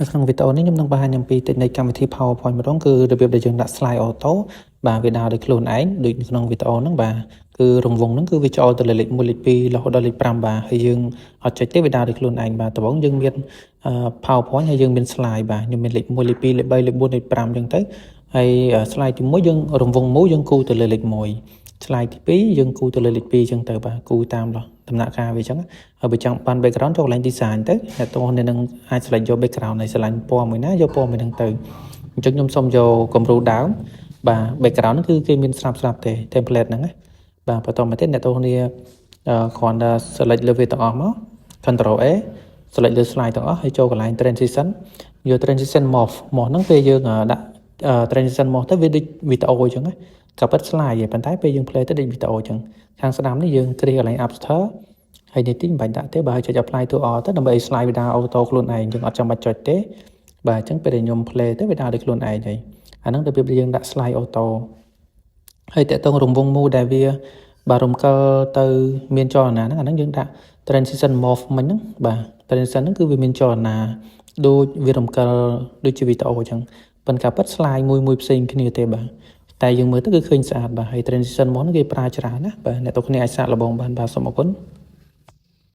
នៅក្នុងវីដេអូនេះខ្ញុំនឹងបង្ហាញអំពីតិចនៃកម្មវិធី PowerPoint ម្ដងគឺរបៀបដែលយើងដាក់ slide auto បាទវាដើរដោយខ្លួនឯងដូចនៅក្នុងវីដេអូហ្នឹងបាទគឺរង្វង់ហ្នឹងគឺវាចូលទៅលើលេខ1លេខ2រហូតដល់លេខ5បាទហើយយើងអត់ចុចទេវាដើរដោយខ្លួនឯងបាទដំបូងយើងមានPowerPoint ហើយយើងមាន slide បាទខ្ញុំមានលេខ1លេខ2លេខ3លេខ4លេខ5អញ្ចឹងទៅហើយ slide ទី1យើងរង្វង់មូលយើងគូរទៅលើលេខ1 slide ទី2យើងគូរទៅលើលេខ2អញ្ចឹងទៅបាទគូរតាមដំណាក់កាលវាអញ្ចឹងហើយបើចង់បាន background ចូលកន្លែង design ទៅអ្នកទោះនេះនឹងអាច select យក background ហើយ select ពណ៌មួយណាយកពណ៌មួយហ្នឹងទៅអញ្ចឹងខ្ញុំសូមយកគំរូដើមបាទ background ហ្នឹងគឺគេមានស្រាប់ទេ template ហ្នឹងណាបាទបន្តមកទៀតអ្នកទោះនេះគ្រាន់តែ select លើវាទាំងអស់មក Control A select លើ slide ទាំងអស់ហើយចូលកន្លែង transition យក transition morph ហ្នឹងពេលយើងដាក់ transition morph ទៅវាដូចវីដេអូអញ្ចឹងណាក៏ពិត slide ទេប៉ុន្តែពេលយើង play ទៅដូចវីដេអូអញ្ចឹងខាងស្ដាំនេះយើងគ្រាកន្លែង After ហើយនេះទីមិនបាច់ដាក់ទេបើចុច apply to all ទៅដើម្បីឲ្យ slide វាដើរ auto ខ្លួនឯងយើងអត់ចាំបាច់ចុចទេបាទអញ្ចឹងពេលដែលខ្ញុំ play ទៅវាដើរដោយខ្លួនឯងហើយអាហ្នឹងទៅពេលយើងដាក់ slide auto ហើយតើតើរង្វង់មូលដែលវាបាទរំកិលទៅមានចលនាហ្នឹងអាហ្នឹងយើងដាក់ transition morph មិញហ្នឹងបាទ transition ហ្នឹងគឺវាមានចលនាដូចវារំកិលដូចជាវីដេអូអញ្ចឹងប៉ុន្តែការពិត slide មួយផ្សេងគ្នាទេបាទតែយើងមើលទៅគឺឃើញស្អាតបាទហើយ transition morph ហ្នឹងគេប្រើច្រើនណាស់បាទអ្នកទាំងគ្នាអាចសាកល្បងបានបាទសូមអរគុណ